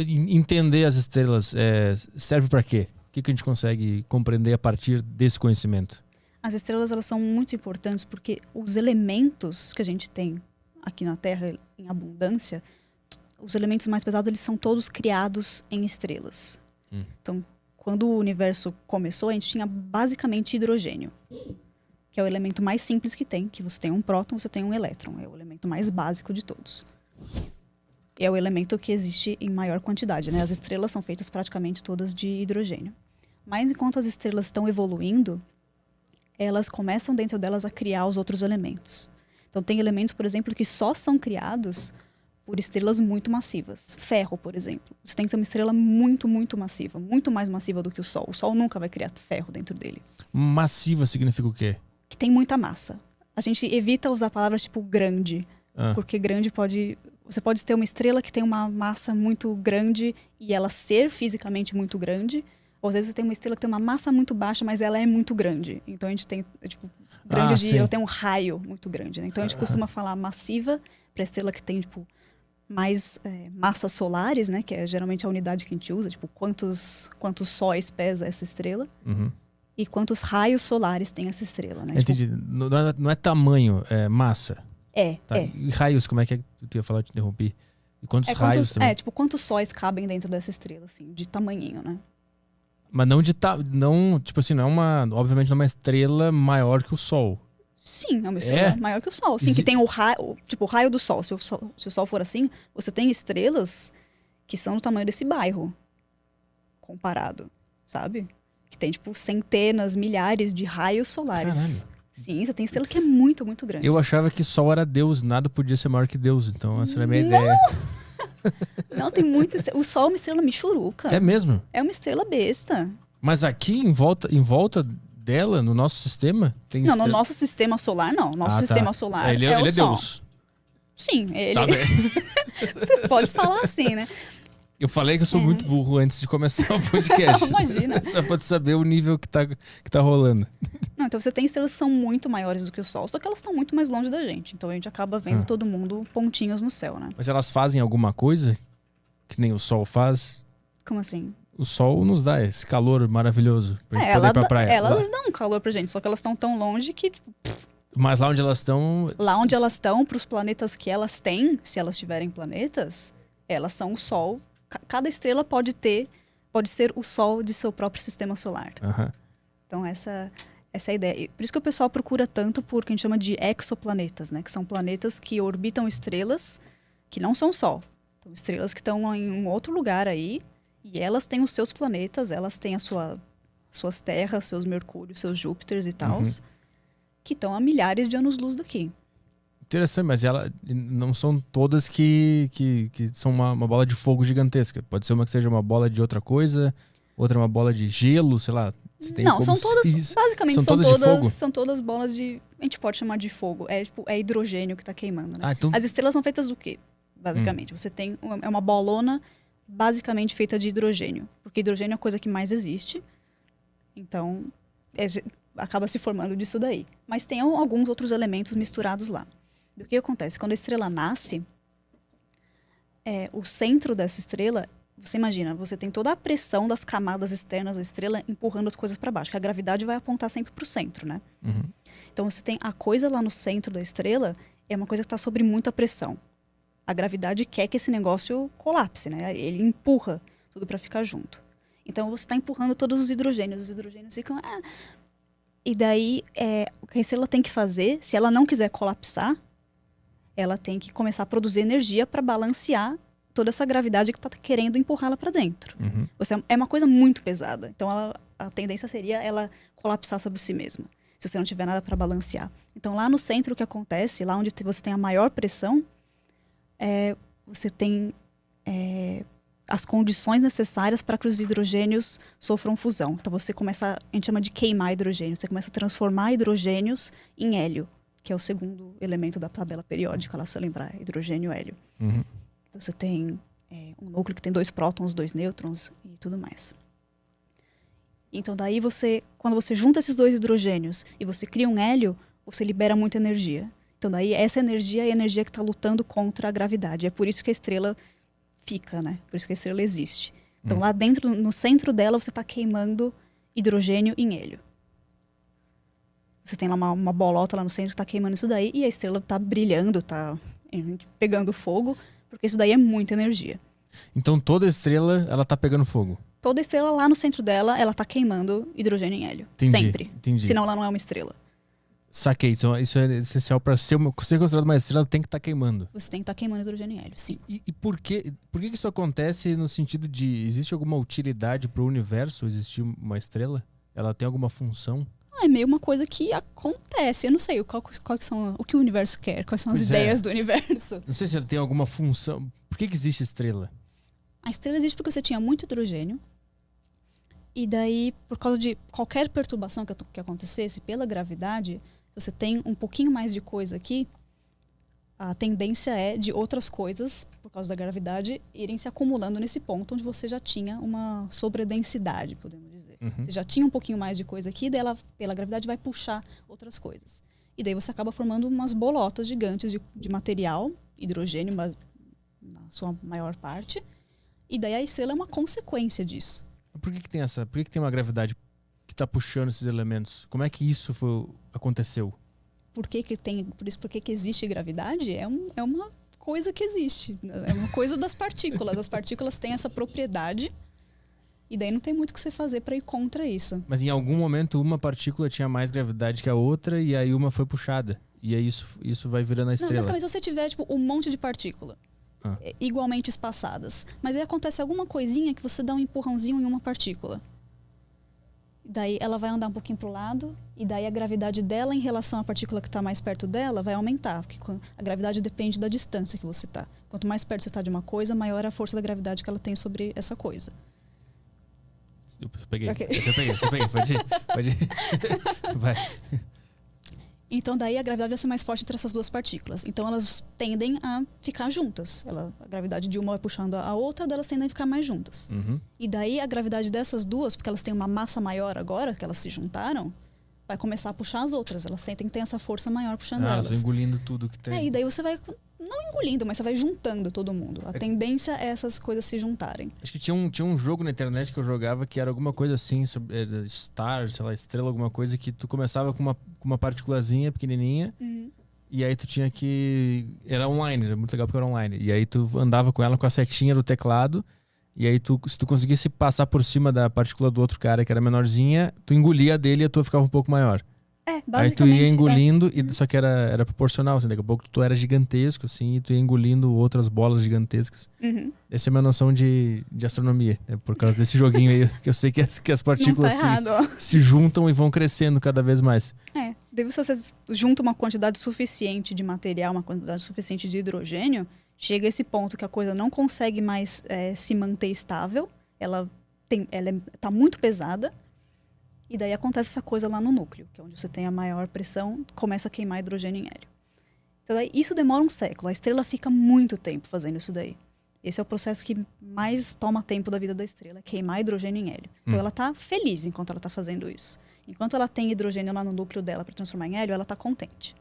entender as estrelas serve para quê? O que a gente consegue compreender a partir desse conhecimento? As estrelas, elas são muito importantes porque os elementos que a gente tem aqui na Terra em abundância, os elementos mais pesados, eles são todos criados em estrelas. Então, quando o universo começou, a gente tinha basicamente hidrogênio, que é o elemento mais simples que tem, que você tem um próton, você tem um elétron, é o elemento mais básico de todos. É o elemento que existe em maior quantidade, né? As estrelas são feitas praticamente todas de hidrogênio. Mas enquanto as estrelas estão evoluindo, elas começam dentro delas a criar os outros elementos. Então tem elementos, por exemplo, que só são criados por estrelas muito massivas. Ferro, por exemplo. Você tem que ser uma estrela muito, muito massiva. Muito mais massiva do que o Sol. O Sol nunca vai criar ferro dentro dele. Massiva significa o quê? Que tem muita massa. A gente evita usar palavras tipo grande. Porque grande pode... Você pode ter uma estrela que tem uma massa muito grande e ela ser fisicamente muito grande. Ou às vezes você tem uma estrela que tem uma massa muito baixa, mas ela é muito grande. Então a gente tem, tipo, grande ela tem um raio muito grande, né? Então a gente costuma falar massiva para estrela que tem, tipo, mais massas solares, né? Que é geralmente a unidade que a gente usa, tipo, quantos sóis pesa essa estrela. E quantos raios solares tem essa estrela, né? Entendi. Tipo, não é tamanho, é massa. Tá. E raios, como é que tu ia falar? Eu te interrompi. E quantos raios também? Tipo, quantos sóis cabem dentro dessa estrela, assim, de tamanhinho, né? Mas não, tipo assim, não é obviamente não é uma estrela maior que o Sol. Sim, é uma estrela maior que o Sol. Sim, que tem o raio do Sol. Se o Sol for assim, você tem estrelas que são do tamanho desse bairro, comparado, sabe? Que tem, tipo, centenas, milhares de raios solares. Caralho. Sim, você tem estrela que é muito, muito grande. Eu achava que Sol era Deus, nada podia ser maior que Deus. Então essa era a minha ideia. Não, tem muita estrela. O Sol é uma estrela michuruca. É mesmo? É uma estrela besta. Mas aqui, em volta dela, no nosso sistema, tem Não, no nosso sistema solar, não. Nosso sistema solar ele é o é Sol. Deus. Sim, ele... Tá bem. Pode falar assim, né? Eu falei que eu sou muito burro antes de começar o podcast. Imagina. Só pra tu saber o nível que tá rolando. Não, então você tem estrelas que são muito maiores do que o Sol, só que elas estão muito mais longe da gente. Então a gente acaba vendo todo mundo pontinhos no céu, né? Mas elas fazem alguma coisa que nem o Sol faz? Como assim? O Sol nos dá esse calor maravilhoso pra gente poder ir pra praia. Elas dão calor pra gente, só que elas estão tão longe que... Tipo, mas lá onde elas estão... Lá onde elas estão, pros planetas que elas têm, se elas tiverem planetas, elas são o Sol. Cada estrela pode ser o Sol de seu próprio sistema solar. Então essa é a ideia. Por isso que o pessoal procura tanto por o que a gente chama de exoplanetas, né? Que são planetas que orbitam estrelas que não são Sol. Então, estrelas que estão em um outro lugar aí, e elas têm os seus planetas, elas têm suas terras, seus Mercúrios, seus Júpiters e tal, que estão a milhares de anos-luz daqui. Interessante, mas não são todas que são uma bola de fogo gigantesca. Pode ser uma que seja uma bola de outra coisa, outra uma bola de gelo, sei lá. Não, são todas, basicamente, são todas bolas de... A gente pode chamar de fogo. É hidrogênio que está queimando, né? Então... As estrelas são feitas do quê? Basicamente, você tem uma bolona basicamente feita de hidrogênio. Porque hidrogênio é a coisa que mais existe. Então, acaba se formando disso daí. Mas tem alguns outros elementos misturados lá. O que acontece? Quando a estrela nasce, o centro dessa estrela, você imagina, você tem toda a pressão das camadas externas da estrela empurrando as coisas para baixo, que a gravidade vai apontar sempre para o centro, né? Então você tem a coisa lá no centro da estrela, é uma coisa que está sob muita pressão. A gravidade quer que esse negócio colapse, né? Ele empurra tudo para ficar junto. Então você está empurrando todos os hidrogênios ficam... E daí, o que a estrela tem que fazer, se ela não quiser colapsar, ela tem que começar a produzir energia para balancear toda essa gravidade que está querendo empurrá-la para dentro. É uma coisa muito pesada. Então, a tendência seria ela colapsar sobre si mesma, se você não tiver nada para balancear. Então, lá no centro, o que acontece, lá onde você tem a maior pressão, você tem as condições necessárias para que os hidrogênios sofram fusão. Então, a gente chama de queimar hidrogênio. Você começa a transformar hidrogênios em hélio, que é o segundo elemento da tabela periódica, lá se você lembrar, hidrogênio e hélio. Você tem um núcleo que tem 2 prótons, 2 nêutrons e tudo mais. Então daí quando você junta esses 2 hidrogênios e você cria um hélio, você libera muita energia. Então daí essa energia é a energia que está lutando contra a gravidade. É por isso que a estrela fica, né? Por isso que a estrela existe. Então, lá dentro, no centro dela, você está queimando hidrogênio em hélio. Você tem lá uma bolota lá no centro que está queimando isso daí, e a estrela está brilhando, está pegando fogo, porque isso daí é muita energia. Então toda estrela, ela tá pegando fogo. Toda estrela lá no centro dela, ela está queimando hidrogênio em hélio. Entendi, Sempre. entendi. Senão ela não é uma estrela. Saquei, isso é essencial para ser considerado uma estrela, tem que estar queimando. Você tem que estar queimando hidrogênio em hélio, sim. E por que isso acontece no sentido de, existe alguma utilidade para o universo existir uma estrela? Ela tem alguma função? É meio uma coisa que acontece. Eu não sei quais são, o que o universo quer, quais são as ideias do universo. Não sei se ela tem alguma função. Por que existe estrela? A estrela existe porque você tinha muito hidrogênio. E daí, por causa de qualquer perturbação que acontecesse pela gravidade, se você tem um pouquinho mais de coisa aqui, a tendência é de outras coisas, por causa da gravidade, irem se acumulando nesse ponto onde você já tinha uma sobredensidade, podemos dizer. Você já tinha um pouquinho mais de coisa aqui, daí ela, pela gravidade, vai puxar outras coisas. E daí você acaba formando umas bolotas gigantes de material, hidrogênio na sua maior parte. E daí a estrela é uma consequência disso. Por que tem uma gravidade que está puxando esses elementos? Como é que isso aconteceu? Por que existe gravidade? É uma coisa que existe. É uma coisa das partículas. As partículas têm essa propriedade. E daí não tem muito o que você fazer para ir contra isso. Mas em algum momento uma partícula tinha mais gravidade que a outra e aí uma foi puxada. E aí isso vai virando a estrela. Não, basicamente, se você tiver um monte de partícula igualmente espaçadas, mas aí acontece alguma coisinha que você dá um empurrãozinho em uma partícula. Daí ela vai andar um pouquinho pro lado e daí a gravidade dela em relação à partícula que está mais perto dela vai aumentar. Porque a gravidade depende da distância que você está. Quanto mais perto você está de uma coisa, maior é a força da gravidade que ela tem sobre essa coisa. Eu peguei. Okay. Você peguei. Pode ir. Vai. Então daí a gravidade vai ser mais forte entre essas duas partículas. Então elas tendem a ficar juntas. A gravidade de uma vai puxando a outra, delas tendem a ficar mais juntas. E daí a gravidade dessas duas, porque elas têm uma massa maior agora, que elas se juntaram, vai começar a puxar as outras. Elas sentem que tem essa força maior puxando elas. Elas vão engolindo tudo que tem. E daí você vai, não engolindo, mas você vai juntando todo mundo. A tendência é essas coisas se juntarem. Acho que tinha um jogo na internet que eu jogava que era alguma coisa assim, sobre Star, sei lá, estrela, alguma coisa, que tu começava com uma partículazinha pequenininha e aí tu tinha que... Era online, era muito legal porque era online. E aí tu andava com ela com a setinha do teclado e aí se tu conseguisse passar por cima da partícula do outro cara que era menorzinha, tu engolia a dele e a tua ficava um pouco maior. Basicamente. Aí tu ia engolindo, só que era proporcional, assim, daqui a pouco tu era gigantesco, assim, e tu ia engolindo outras bolas gigantescas. Essa é a minha noção de astronomia, né? Por causa desse joguinho aí, que eu sei que as partículas se juntam e vão crescendo cada vez mais. Daí se você junta uma quantidade suficiente de material, uma quantidade suficiente de hidrogênio, chega a esse ponto que a coisa não consegue mais se manter estável, ela tá muito pesada, e daí acontece essa coisa lá no núcleo, que é onde você tem a maior pressão, começa a queimar hidrogênio em hélio. Então daí, isso demora um século, a estrela fica muito tempo fazendo isso daí. Esse é o processo que mais toma tempo da vida da estrela, queimar hidrogênio em hélio. Então ela tá feliz enquanto ela tá fazendo isso. Enquanto ela tem hidrogênio lá no núcleo dela para transformar em hélio, ela tá contente.